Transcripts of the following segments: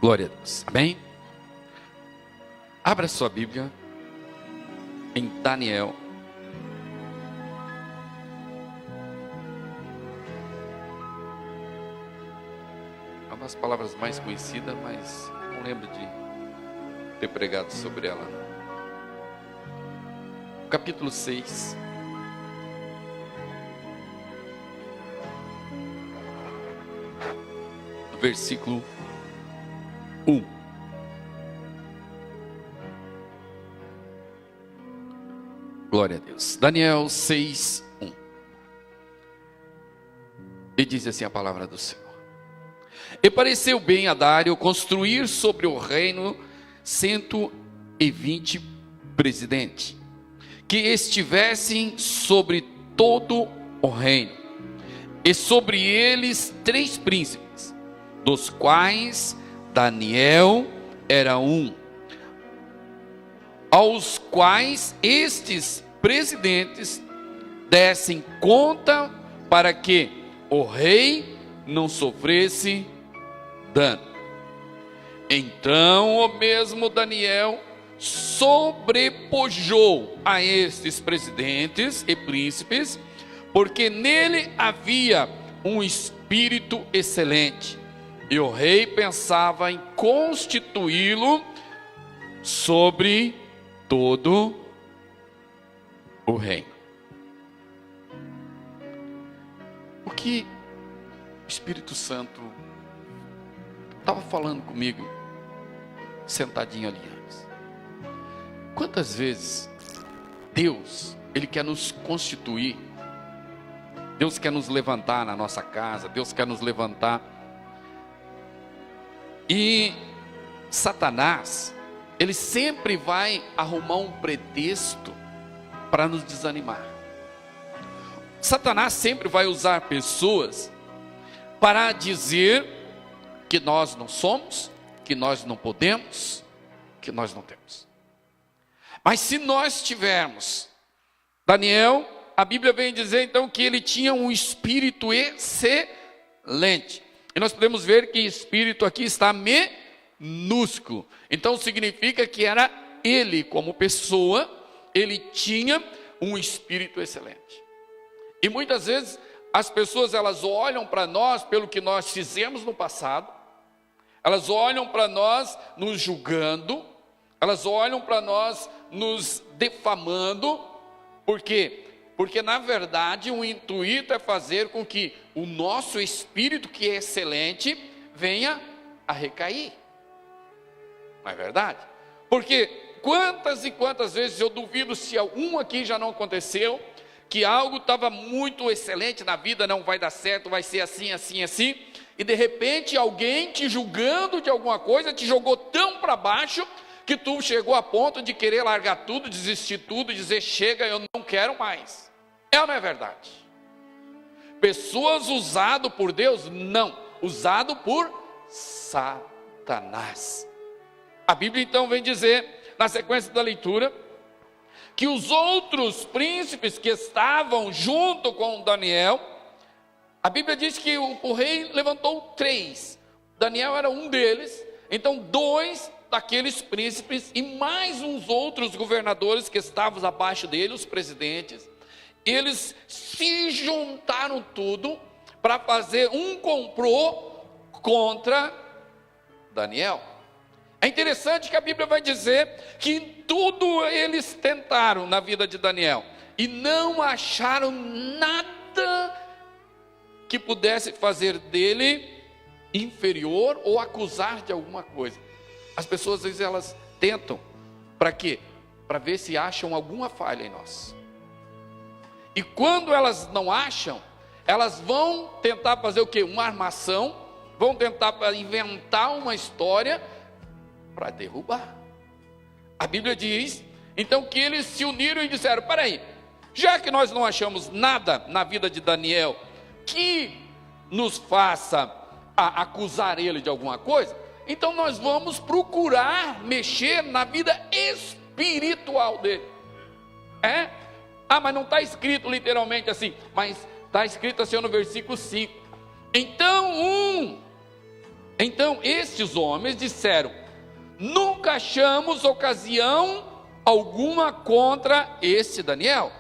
Glória a Deus. Amém? Abra sua Bíblia em Daniel. É uma das palavras mais conhecidas, mas não lembro de ter pregado sobre ela. Capítulo 6. Versículo 1. Glória a Deus. Daniel 6, 1. E diz assim a palavra do Senhor: E pareceu bem a Dário construir sobre o reino 120 presidentes, que estivessem sobre todo o reino, e sobre eles 3 príncipes, dos quais Daniel era um, aos quais estes presidentes dessem conta para que o rei não sofresse dano. Então o mesmo Daniel sobrepujou a estes presidentes e príncipes, porque nele havia um espírito excelente, e o rei pensava em constituí-lo sobre todo o reino. O que o Espírito Santo estava falando comigo, sentadinho ali antes? Quantas vezes Deus, Ele quer nos constituir, Deus quer nos levantar na nossa casa, Deus quer nos levantar, e Satanás, ele sempre vai arrumar um pretexto para nos desanimar. Satanás sempre vai usar pessoas para dizer que nós não somos, que nós não podemos, que nós não temos. Mas se nós tivermos, Daniel, a Bíblia vem dizer então que ele tinha um espírito excelente. E nós podemos ver que espírito aqui está minúsculo. Então significa que era ele como pessoa, ele tinha um espírito excelente. E muitas vezes as pessoas, elas olham para nós pelo que nós fizemos no passado, elas olham para nós nos julgando, elas olham para nós nos defamando. Por quê? Porque na verdade o intuito é fazer com que o nosso espírito, que é excelente, venha a recair. Não é verdade? Porque quantas e quantas vezes, eu duvido se algum aqui já não aconteceu, que algo estava muito excelente na vida, não vai dar certo, vai ser assim, assim, assim, e de repente alguém te julgando de alguma coisa, te jogou tão para baixo, que tu chegou a ponto de querer largar tudo, desistir tudo, dizer chega, eu não quero mais. É ou não é verdade? Pessoas usado por Deus? Não, usado por Satanás. A Bíblia então vem dizer, na sequência da leitura, que os outros príncipes que estavam junto com Daniel, a Bíblia diz que o rei levantou 3, Daniel era um deles, então 2 daqueles príncipes e mais uns outros governadores que estavam abaixo dele, os presidentes, eles se juntaram tudo para fazer um complô contra Daniel. É interessante que a Bíblia vai dizer que tudo eles tentaram na vida de Daniel e não acharam nada que pudesse fazer dele inferior ou acusar de alguma coisa. As pessoas às vezes elas tentam, para quê? Para ver se acham alguma falha em nós. E quando elas não acham, elas vão tentar fazer o quê? Uma armação, vão tentar inventar uma história para derrubar. A Bíblia diz, então, que eles se uniram e disseram, peraí, já que nós não achamos nada na vida de Daniel que nos faça acusar ele de alguma coisa, então nós vamos procurar mexer na vida espiritual dele. Mas não está escrito literalmente assim, mas está escrito assim no versículo 5. Então Então estes homens disseram: nunca achamos ocasião alguma contra este Daniel.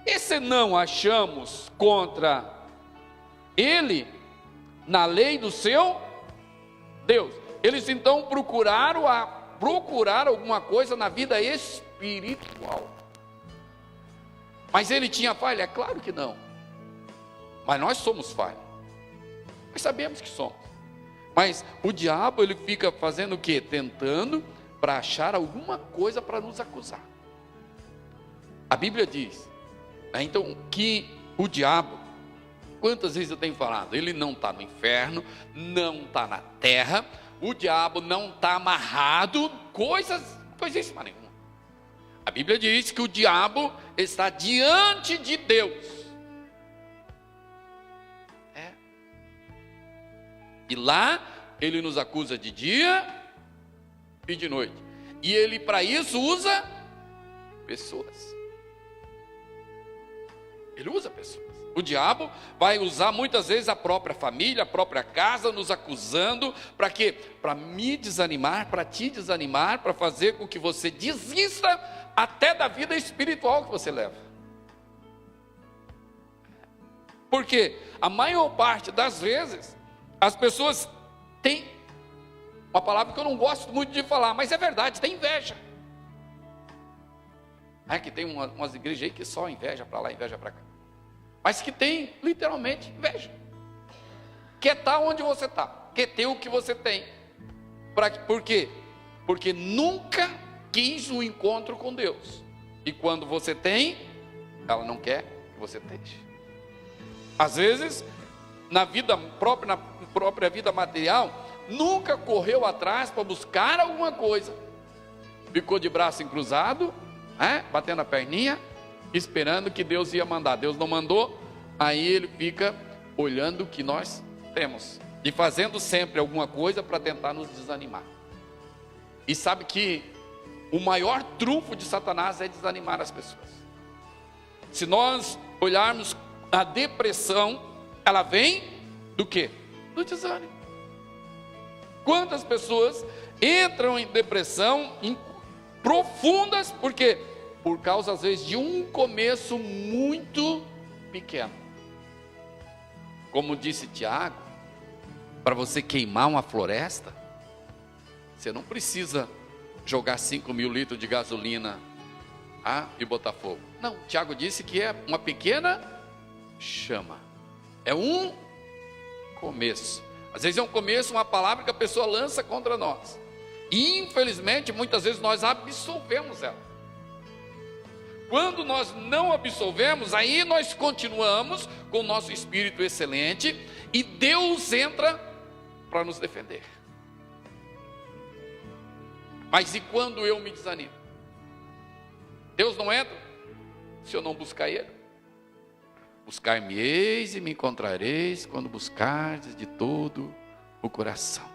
E se não achamos contra ele na lei do seu Deus? Eles então procuraram alguma coisa na vida espiritual. Mas ele tinha falha? É claro que não. Mas nós somos falhos. Nós sabemos que somos. Mas o diabo, ele fica fazendo o quê? Tentando para achar alguma coisa para nos acusar. A Bíblia diz, então, que o diabo, quantas vezes eu tenho falado, ele não está no inferno, não está na terra, o diabo não está amarrado, coisíssima nenhuma. A Bíblia diz que o diabo está diante de Deus. E lá ele nos acusa de dia e de noite. E ele para isso usa pessoas. Ele usa pessoas. O diabo vai usar muitas vezes a própria família, a própria casa, nos acusando. Para quê? Para me desanimar, para te desanimar, para fazer com que você desista até da vida espiritual que você leva. Porque a maior parte das vezes as pessoas têm uma palavra que eu não gosto muito de falar, mas é verdade, tem inveja. É que tem umas igrejas aí que só inveja para lá, inveja para cá. Mas que tem literalmente inveja. Quer estar onde você está, quer ter o que você tem. Por quê? Porque nunca quis um encontro com Deus. E quando você tem, ela não quer que você esteja. Às vezes, na própria vida material, nunca correu atrás para buscar alguma coisa. Ficou de braço cruzado, batendo a perninha, esperando que Deus ia mandar. Deus não mandou, aí ele fica olhando o que nós temos e fazendo sempre alguma coisa para tentar nos desanimar. E sabe que o maior trunfo de Satanás é desanimar as pessoas. Se nós olharmos a depressão, ela vem do quê? Do desânimo. Quantas pessoas entram em depressão profundas, por quê? Por causa, às vezes, de um começo muito pequeno. Como disse Tiago, para você queimar uma floresta, você não precisa jogar 5.000 litros de gasolina e botar fogo. Não, Tiago disse que é uma pequena chama. É um começo. Às vezes é um começo, uma palavra que a pessoa lança contra nós. E infelizmente, muitas vezes nós absolvemos ela. Quando nós não absolvemos, aí nós continuamos com o nosso espírito excelente e Deus entra para nos defender. Mas e quando eu me desanimo? Deus não entra se eu não buscar Ele. Buscar-me-eis e me encontrareis quando buscardes de todo o coração.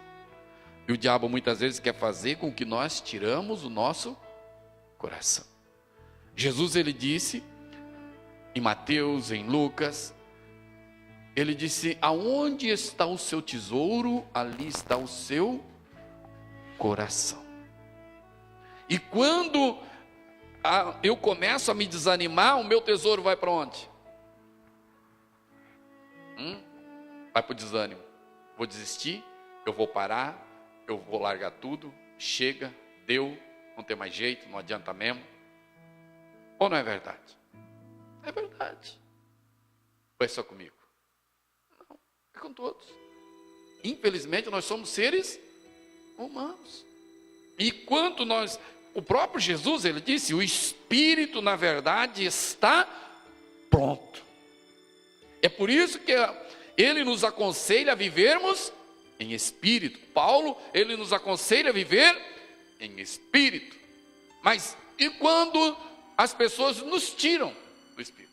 E o diabo muitas vezes quer fazer com que nós tiramos o nosso coração. Jesus, ele disse, em Mateus, em Lucas, ele disse: aonde está o seu tesouro, ali está o seu coração. E quando eu começo a me desanimar, o meu tesouro vai para onde? Vai para o desânimo. Vou desistir, eu vou parar, eu vou largar tudo, chega, deu, não tem mais jeito, não adianta mesmo. Ou não é verdade? É verdade. Ou é só comigo? Não, é com todos. Infelizmente nós somos seres humanos. E quando o próprio Jesus, ele disse, o Espírito na verdade está pronto. É por isso que ele nos aconselha a vivermos em espírito. Paulo, ele nos aconselha a viver em espírito. Mas e quando as pessoas nos tiram do espírito?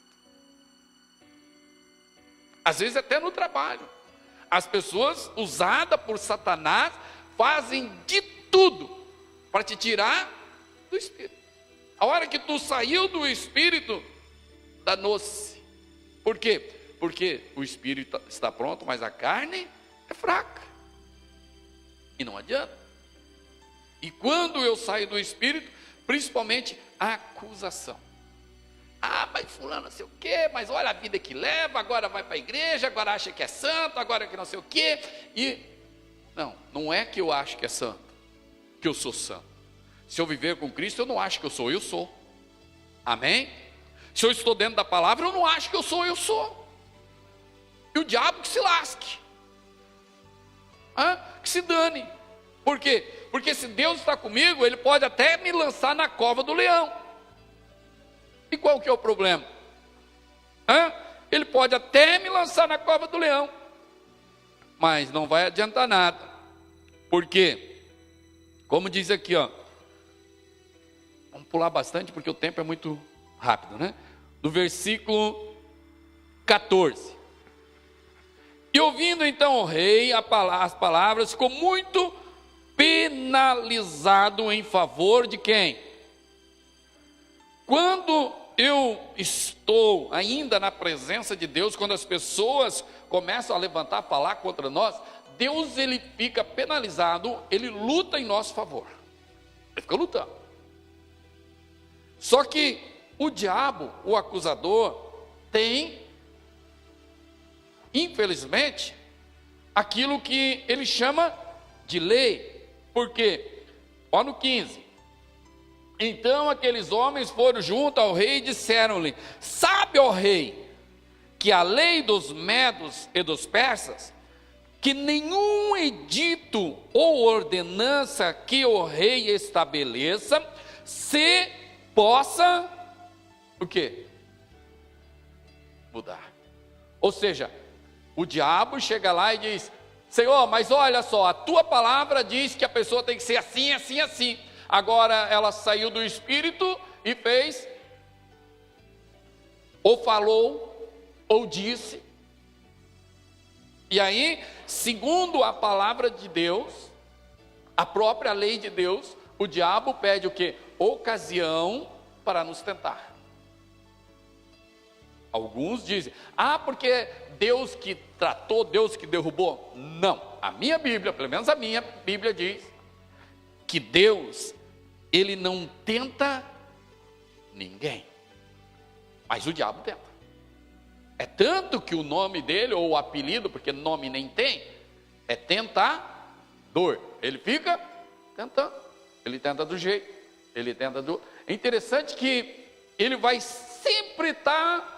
Às vezes até no trabalho. As pessoas usadas por Satanás fazem de tudo para te tirar do espírito. A hora que tu saiu do espírito, danou-se. Por quê? Porque o espírito está pronto, mas a carne é fraca. E não adianta. E quando eu saio do Espírito, principalmente a acusação. Ah, mas fulano não sei o quê, mas olha a vida que leva, agora vai para a igreja, agora acha que é santo, agora que não sei o quê. E não é que eu acho que é santo, que eu sou santo. Se eu viver com Cristo, eu não acho que eu sou. Amém? Se eu estou dentro da palavra, eu não acho que eu sou. E o diabo que se lasque. Que se dane. Por quê? Porque se Deus está comigo, Ele pode até me lançar na cova do leão. E qual que é o problema? Ele pode até me lançar na cova do leão, mas não vai adiantar nada. Por quê? Como diz aqui, vamos pular bastante porque o tempo é muito rápido, né? Do versículo 14. E ouvindo então o rei as palavras, ficou muito penalizado em favor de quem? Quando eu estou ainda na presença de Deus, quando as pessoas começam a levantar, a falar contra nós, Deus ele fica penalizado, ele luta em nosso favor. Ele fica lutando. Só que o diabo, o acusador, tem, infelizmente, aquilo que ele chama de lei. Por quê? Olha no 15. Então aqueles homens foram junto ao rei e disseram-lhe: sabe, ó rei, que a lei dos medos e dos persas, que nenhum edito ou ordenança que o rei estabeleça se possa, o quê? Mudar. Ou seja, o diabo chega lá e diz: Senhor, mas olha só, a tua palavra diz que a pessoa tem que ser assim, assim, assim. Agora ela saiu do Espírito e fez, ou falou, ou disse. E aí, segundo a palavra de Deus, a própria lei de Deus, o diabo pede o quê? Ocasião para nos tentar. Alguns dizem: porque Deus que tratou, Deus que derrubou. Não, a minha Bíblia, pelo menos a minha Bíblia diz que Deus, Ele não tenta ninguém, mas o diabo tenta. É tanto que o nome dele, ou o apelido, porque nome nem tem, é tentador. Ele fica tentando, ele tenta do jeito, ele tenta do... É interessante que ele vai sempre estar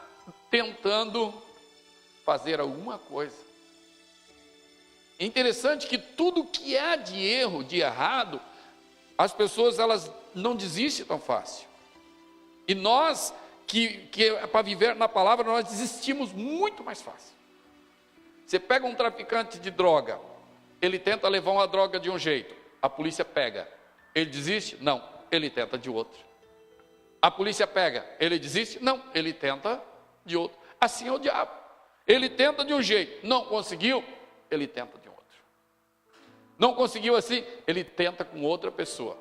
tentando fazer alguma coisa. É interessante que tudo que há de erro, de errado, as pessoas elas não desistem tão fácil. E nós que para viver na palavra, nós desistimos muito mais fácil. Você pega um traficante de droga, ele tenta levar uma droga de um jeito, a polícia pega, ele desiste? Não, ele tenta de outro. A polícia pega, ele desiste? Não, ele tenta de outro. Assim é o diabo. Ele tenta de um jeito, não conseguiu, ele tenta de outro. Não conseguiu assim, ele tenta com outra pessoa.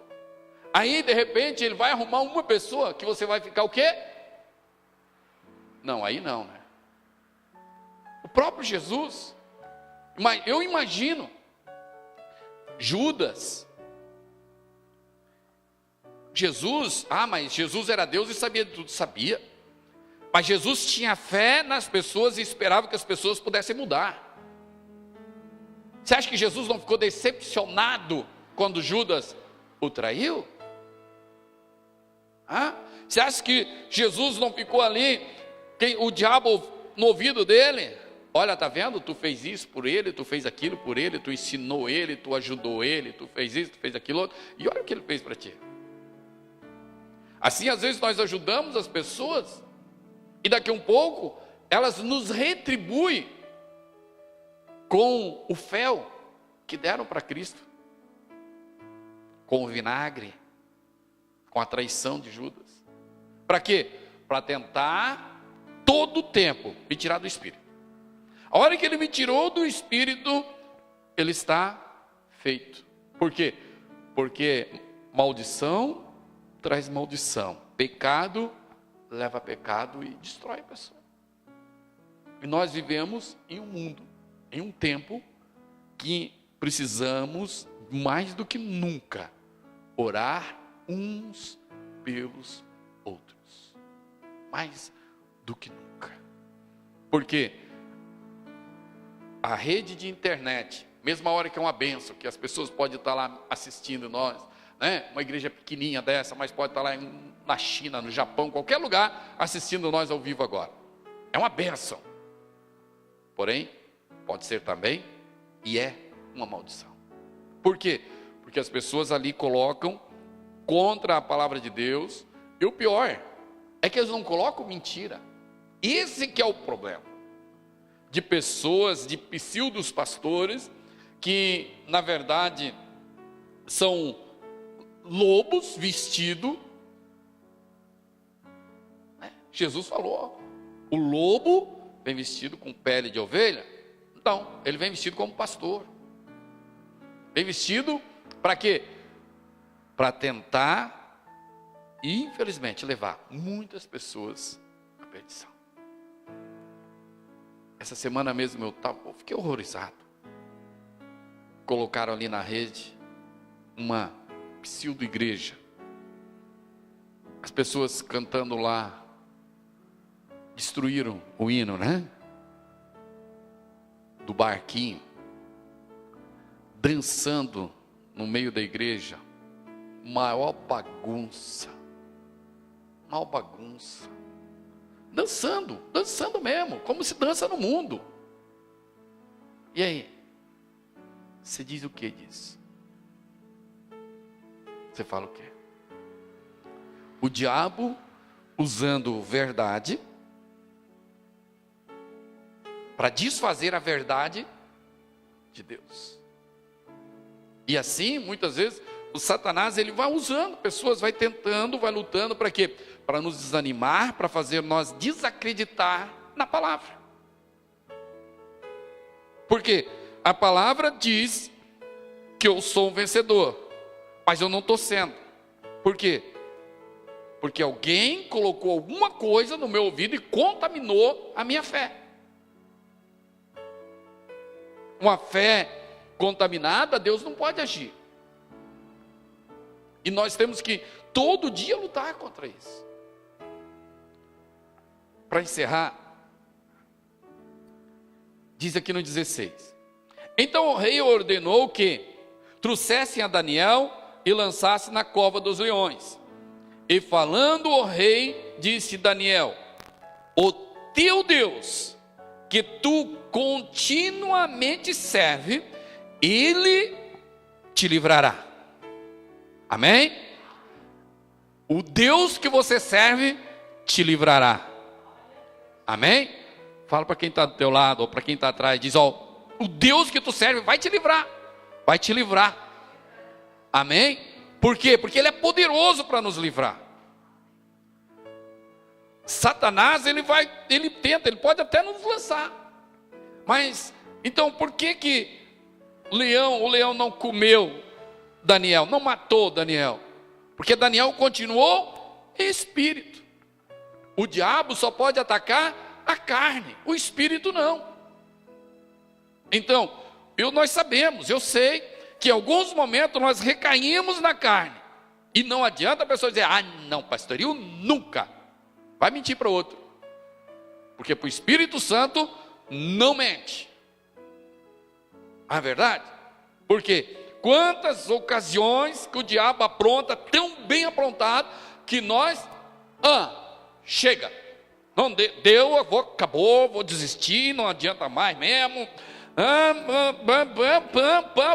Aí, de repente, ele vai arrumar uma pessoa que você vai ficar o quê? Não, aí não, né? O próprio Jesus, eu imagino, Judas, Jesus, mas Jesus era Deus e sabia de tudo, sabia. Mas Jesus tinha fé nas pessoas e esperava que as pessoas pudessem mudar. Você acha que Jesus não ficou decepcionado quando Judas o traiu? Você acha que Jesus não ficou ali, o diabo no ouvido dele? Olha, tá vendo? Tu fez isso por ele, tu fez aquilo por ele, tu ensinou ele, tu ajudou ele, tu fez isso, tu fez aquilo outro. E olha o que ele fez para ti. Assim, às vezes nós ajudamos as pessoas e daqui a um pouco elas nos retribuem com o fel que deram para Cristo, com o vinagre, com a traição de Judas. Para quê? Para tentar todo o tempo me tirar do Espírito. A hora que ele me tirou do Espírito, ele está feito. Por quê? Porque maldição traz maldição, pecado leva pecado e destrói a pessoa. E nós vivemos em um mundo, em um tempo que precisamos mais do que nunca, orar uns pelos outros. Mais do que nunca. Porque a rede de internet, mesmo a hora que é uma bênção, que as pessoas podem estar lá assistindo nós, né? Uma igreja pequenininha dessa, mas pode estar lá na China, no Japão, qualquer lugar, assistindo nós ao vivo agora. É uma bênção. Porém, pode ser também, e é uma maldição. Por quê? Porque as pessoas ali colocam contra a palavra de Deus, e o pior é que eles não colocam mentira. Esse que é o problema. De pessoas, de pseudos pastores, que na verdade são lobos vestidos. Jesus falou, o lobo vem vestido com pele de ovelha. Então, ele vem vestido como pastor. Vem vestido para quê? Para tentar, infelizmente, levar muitas pessoas à perdição. Essa semana mesmo eu fiquei horrorizado. Colocaram ali na rede uma pseudo-igreja. As pessoas cantando lá, destruíram o hino, né? Do barquinho. Dançando no meio da igreja. Maior bagunça. Maior bagunça. Dançando mesmo, como se dança no mundo. E aí? Você diz o que disso? Você fala o quê? O diabo usando verdade para desfazer a verdade de Deus. E assim, muitas vezes, o Satanás ele vai usando pessoas, vai tentando, vai lutando para quê? Para nos desanimar, para fazer nós desacreditar na palavra. Porque a palavra diz que eu sou um vencedor, mas eu não estou sendo. Por quê? Porque alguém colocou alguma coisa no meu ouvido e contaminou a minha fé. Uma fé contaminada, Deus não pode agir. E nós temos que todo dia lutar contra isso. Para encerrar, diz aqui no 16: Então o rei ordenou que trouxessem a Daniel e lançassem na cova dos leões. E falando o rei, disse Daniel: O teu Deus, que tu continuamente serve, ele te livrará. Amém? O Deus que você serve te livrará. Amém? Fala para quem está do teu lado ou para quem está atrás, diz: ó, o Deus que tu serve vai te livrar. Vai te livrar. Amém? Por quê? Porque Ele é poderoso para nos livrar. Satanás, ele tenta, ele pode até nos lançar. Mas, então, por que o leão não comeu Daniel, não matou Daniel? Porque Daniel continuou em espírito. O diabo só pode atacar a carne, o espírito não. Então, nós sabemos, eu sei que em alguns momentos nós recaímos na carne. E não adianta a pessoa dizer: ah, não, pastor, eu nunca. Vai mentir para o outro. Porque para o Espírito Santo não mente. Não é verdade? Porque quantas ocasiões que o diabo apronta, tão bem aprontado, que nós, chega, não deu, acabou, vou desistir, não adianta mais mesmo,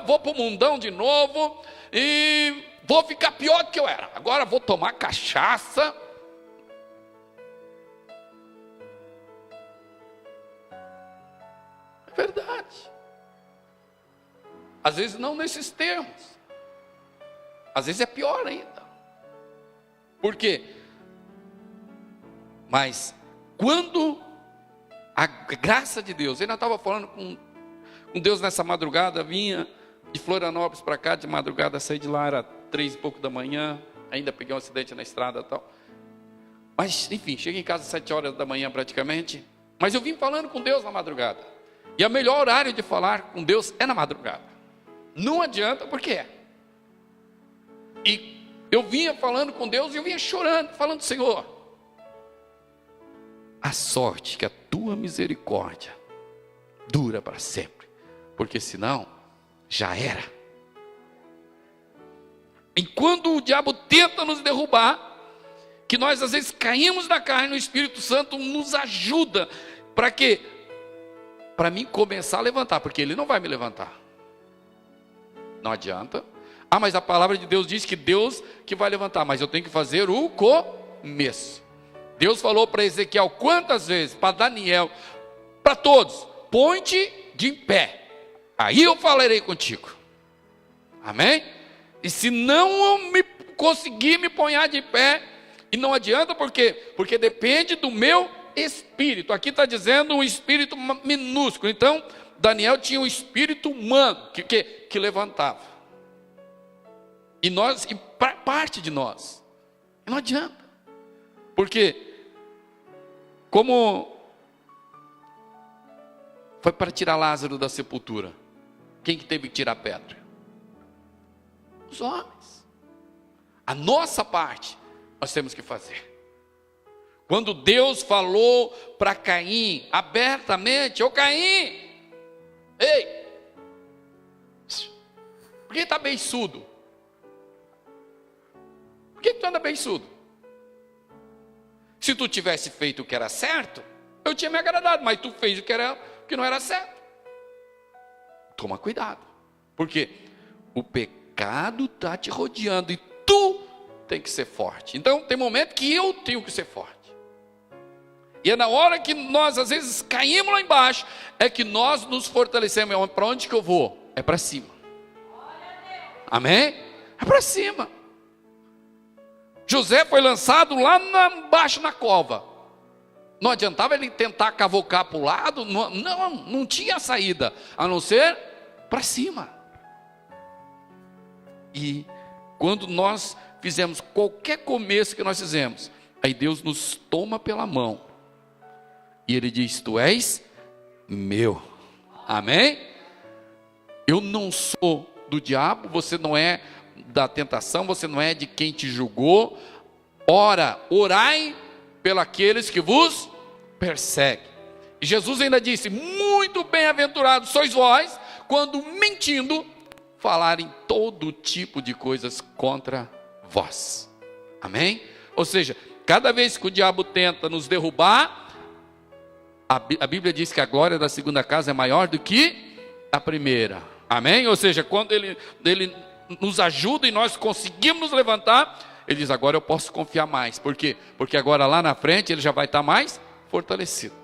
vou para o mundão de novo, e vou ficar pior do que eu era, agora vou tomar cachaça. É verdade. Às vezes não nesses termos, às vezes é pior ainda. Por quê? Mas quando a graça de Deus, eu ainda estava falando com Deus nessa madrugada, vinha de Florianópolis para cá de madrugada, saí de lá, era 3 e pouco da manhã, ainda peguei um acidente na estrada e tal. Mas enfim, cheguei em casa às 7 horas da manhã praticamente, mas eu vim falando com Deus na madrugada. E o melhor horário de falar com Deus é na madrugada. Não adianta, por quê? E eu vinha falando com Deus e eu vinha chorando, falando: Senhor, a sorte que a tua misericórdia dura para sempre, porque senão já era. Enquanto o diabo tenta nos derrubar, que nós às vezes caímos na carne, o Espírito Santo nos ajuda. Para quê? Para mim começar a levantar, porque ele não vai me levantar. Não adianta. Ah, mas a palavra de Deus diz que Deus que vai levantar, mas eu tenho que fazer o começo. Deus falou para Ezequiel quantas vezes, para Daniel, para todos: põe-te de pé, aí eu falarei contigo. Amém? E se não conseguir me ponhar de pé, e não adianta, por quê? Porque depende do meu espírito. Aqui está dizendo um espírito minúsculo. Então, Daniel tinha um espírito humano que levantava. E nós, e parte de nós. E não adianta. Porque, como foi para tirar Lázaro da sepultura, quem que teve que tirar a pedra? Os homens. A nossa parte nós temos que fazer. Quando Deus falou para Caim abertamente: ô Caim, ei, por que está beiçudo? Por que tu anda beiçudo? Se tu tivesse feito o que era certo, eu tinha me agradado, mas tu fez o que não era certo. Toma cuidado, porque o pecado está te rodeando e tu tem que ser forte. Então tem momento que eu tenho que ser forte. E é na hora que nós às vezes caímos lá embaixo, é que nós nos fortalecemos. Para onde que eu vou? É para cima. Amém? É para cima. José foi lançado lá embaixo na cova. Não adiantava ele tentar cavocar para o lado. Não tinha saída, a não ser para cima. E quando nós fizemos qualquer começo que nós fizemos, aí Deus nos toma pela mão e Ele diz: tu és meu. Amém? Eu não sou do diabo, você não é da tentação, você não é de quem te julgou. Ora, orai pelos que vos perseguem. E Jesus ainda disse: muito bem-aventurados sois vós, quando mentindo falarem todo tipo de coisas contra vós. Amém? Ou seja, cada vez que o diabo tenta nos derrubar, a Bíblia diz que a glória da segunda casa é maior do que a primeira. Amém? Ou seja, quando ele nos ajuda e nós conseguimos nos levantar, ele diz: agora eu posso confiar mais. Por quê? Porque agora lá na frente ele já vai estar mais fortalecido.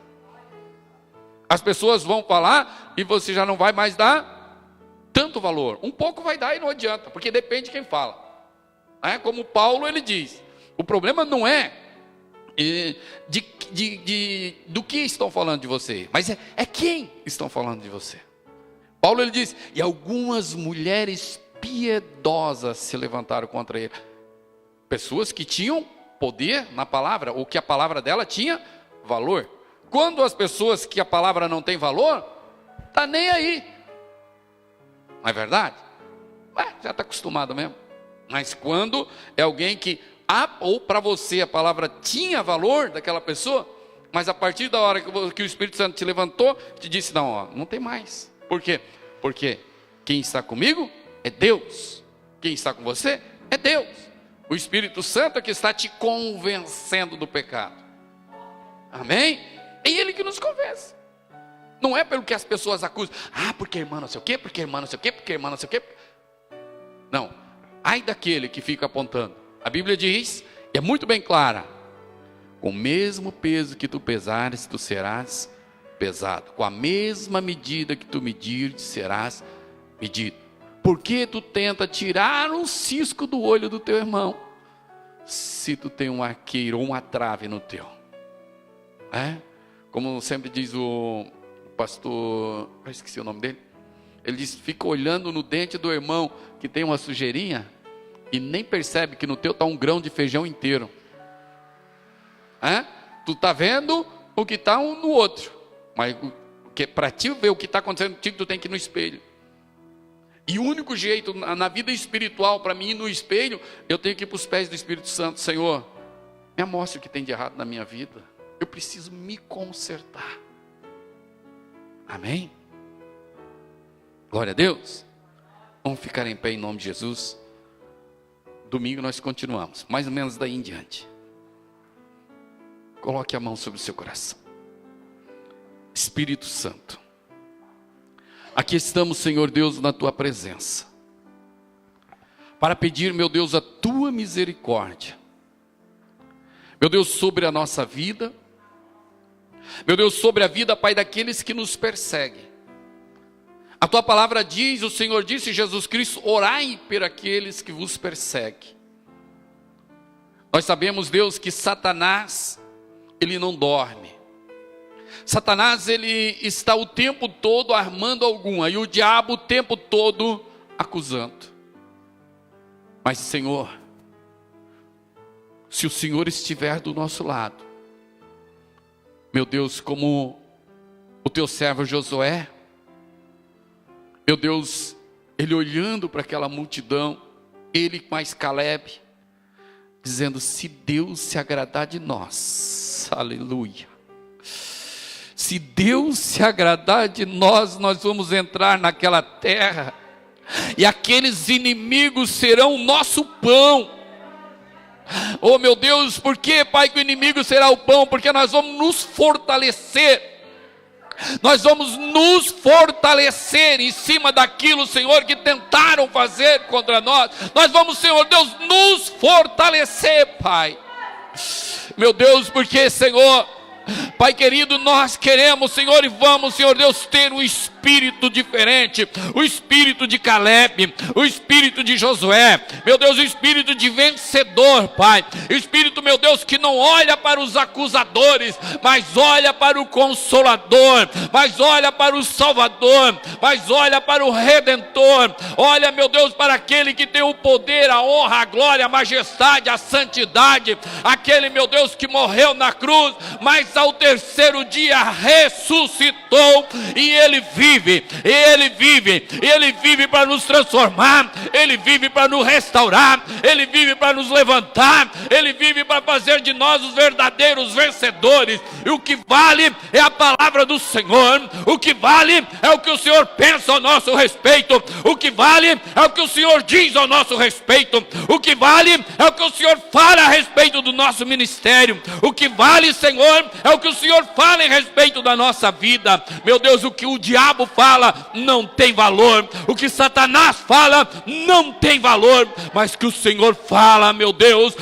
As pessoas vão falar e você já não vai mais dar tanto valor. Um pouco vai dar e não adianta, porque depende de quem fala. Como Paulo, ele diz: o problema não é do que estão falando de você, mas é quem estão falando de você. Paulo, ele diz: e algumas mulheres piedosas se levantaram contra ele. Pessoas que tinham poder na palavra, ou que a palavra dela tinha valor. Quando as pessoas que a palavra não tem valor, está nem aí. Não é verdade? Já está acostumado mesmo. Mas quando é alguém que, ou para você a palavra tinha valor daquela pessoa, mas a partir da hora que o Espírito Santo te levantou, te disse: não tem mais. Por quê? Porque quem está comigo é Deus. Quem está com você é Deus. O Espírito Santo é que está te convencendo do pecado. Amém? É Ele que nos convence. Não é pelo que as pessoas acusam. Porque a irmã não sei o quê, porque a irmã não sei o quê, porque a irmã não sei o quê. Não. Ai daquele que fica apontando. A Bíblia diz, e é muito bem clara: com o mesmo peso que tu pesares, tu serás pesado. Com a mesma medida que tu medires, serás medido. Por que tu tenta tirar um cisco do olho do teu irmão, se tu tem um arqueiro ou uma trave no teu? Como sempre diz o pastor, eu esqueci o nome dele. Ele diz: fica olhando no dente do irmão que tem uma sujeirinha e nem percebe que no teu está um grão de feijão inteiro. Tu está vendo o que está um no outro, mas para ti ver o que está acontecendo contigo, tu tem que ir no espelho. E o único jeito na vida espiritual, para mim ir no espelho, eu tenho que ir para os pés do Espírito Santo. Senhor, me mostre o que tem de errado na minha vida. Eu preciso me consertar. Amém? Glória a Deus. Vamos ficar em pé em nome de Jesus. Domingo nós continuamos, mais ou menos daí em diante. Coloque a mão sobre o seu coração. Espírito Santo, aqui estamos, Senhor Deus, na tua presença, para pedir, meu Deus, a tua misericórdia, meu Deus, sobre a nossa vida, meu Deus, sobre a vida, Pai, daqueles que nos perseguem. A tua palavra diz, o Senhor disse, Jesus Cristo, orai por aqueles que vos perseguem. Nós sabemos, Deus, que Satanás, ele não dorme. Satanás, ele está o tempo todo armando alguma, e o diabo o tempo todo acusando. Mas, Senhor, se o Senhor estiver do nosso lado, meu Deus, como o teu servo Josué, meu Deus, ele olhando para aquela multidão, ele mais Caleb, dizendo, se Deus se agradar de nós, aleluia. Se Deus se agradar de nós, nós vamos entrar naquela terra, e aqueles inimigos serão o nosso pão. Oh meu Deus, por que, Pai, que o inimigo será o pão? Porque nós vamos nos fortalecer. Nós vamos nos fortalecer em cima daquilo, Senhor, que tentaram fazer contra nós. Nós vamos, Senhor Deus, nos fortalecer, Pai. Meu Deus, porque, Senhor, Pai querido, nós queremos, Senhor, e vamos, Senhor Deus, ter um espírito diferente, o espírito de Caleb, o espírito de Josué, meu Deus, o espírito de vencedor, Pai, o espírito, meu Deus, que não olha para os acusadores, mas olha para o Consolador, mas olha para o Salvador, mas olha para o Redentor, olha, meu Deus, para aquele que tem o poder, a honra, a glória, a majestade, a santidade, aquele, meu Deus, que morreu na cruz, mas ao terceiro dia ressuscitou, e ele vive para nos transformar, ele vive para nos restaurar, ele vive para nos levantar, ele vive para fazer de nós os verdadeiros vencedores. E o que vale é a palavra do Senhor, o que vale é o que o Senhor pensa ao nosso respeito, o que vale é o que o Senhor diz ao nosso respeito, o que vale é o que o Senhor fala a respeito do nosso ministério, o que vale, Senhor, é o que o Senhor fala em respeito da nossa vida. Meu Deus, o que o diabo fala não tem valor, o que Satanás fala não tem valor, mas que o Senhor fala, meu Deus,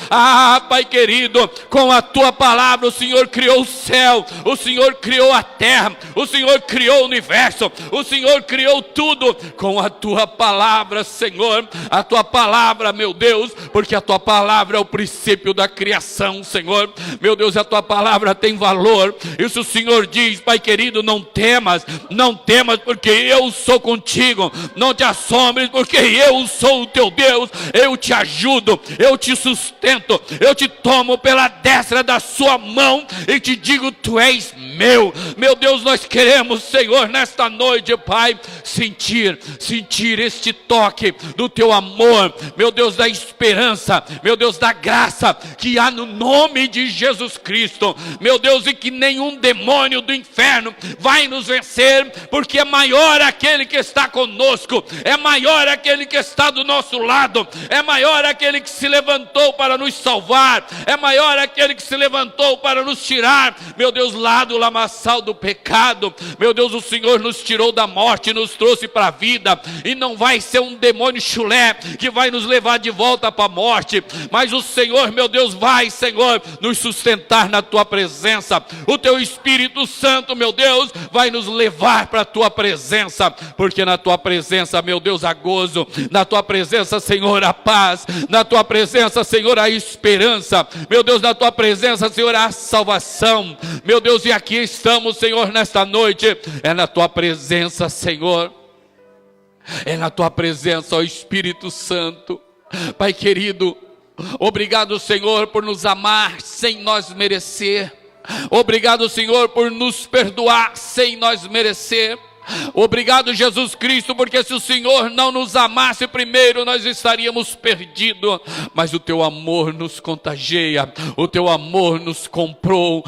Pai querido, com a tua palavra o Senhor criou o céu, o Senhor criou a terra, o Senhor criou o universo, o Senhor criou tudo com a tua palavra, Senhor, a tua palavra, meu Deus, porque a tua palavra é o princípio da criação, Senhor, meu Deus, a tua palavra tem valor. Isso o Senhor diz, Pai querido, não temas, porque eu sou contigo, não te assombres, porque eu sou o teu Deus, eu te ajudo, eu te sustento, eu te tomo pela destra da sua mão e te digo, tu és meu. Meu Deus, nós queremos, Senhor, nesta noite, Pai, sentir este toque do teu amor, meu Deus, da esperança, meu Deus, da graça que há no nome de Jesus Cristo, meu Deus, e que nenhum demônio do inferno vai nos vencer, porque é maior aquele que está conosco, é maior aquele que está do nosso lado, é maior aquele que se levantou para nos salvar, é maior aquele que se levantou para nos tirar, meu Deus, lá do lamaçal do pecado. Meu Deus, o Senhor nos tirou da morte, nos trouxe para a vida, e não vai ser um demônio chulé que vai nos levar de volta para a morte, mas o Senhor, meu Deus, vai, Senhor, nos sustentar na tua presença. O teu Espírito Santo, meu Deus, vai nos levar para a tua presença, porque na tua presença, meu Deus, há gozo, na tua presença, Senhor, há paz, na tua presença, Senhor, há esperança, meu Deus, na tua presença, Senhor, há salvação, meu Deus, e aqui estamos, Senhor, nesta noite, é na tua presença, Senhor, é na tua presença, ó Espírito Santo. Pai querido, obrigado, Senhor, por nos amar sem nós merecer, obrigado, Senhor, por nos perdoar sem nós merecer, Obrigado, Jesus Cristo, porque se o Senhor não nos amasse primeiro, nós estaríamos perdidos. Mas o teu amor nos contagia, o teu amor nos comprou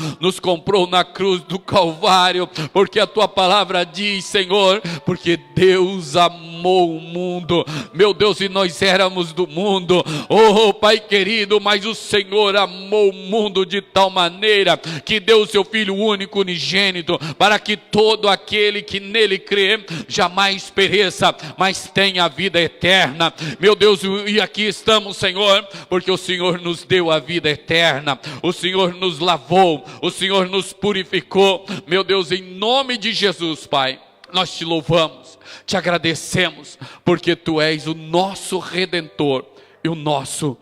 na cruz do Calvário, porque a tua palavra diz, Senhor, porque Deus amou o mundo, meu Deus, e nós éramos do mundo, oh Pai querido, mas o Senhor amou o mundo de tal maneira, que deu o seu Filho único unigênito, para que todo aquele que nele crê, jamais pereça, mas tenha a vida eterna. Meu Deus, e aqui estamos, Senhor, porque o Senhor nos deu a vida eterna, o Senhor nos lavou, o Senhor nos purificou, meu Deus, em nome de Jesus, Pai, nós te louvamos, te agradecemos, porque Tu és o nosso Redentor e o nosso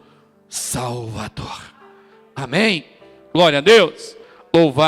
Salvador. Amém? Glória a Deus. Louvado.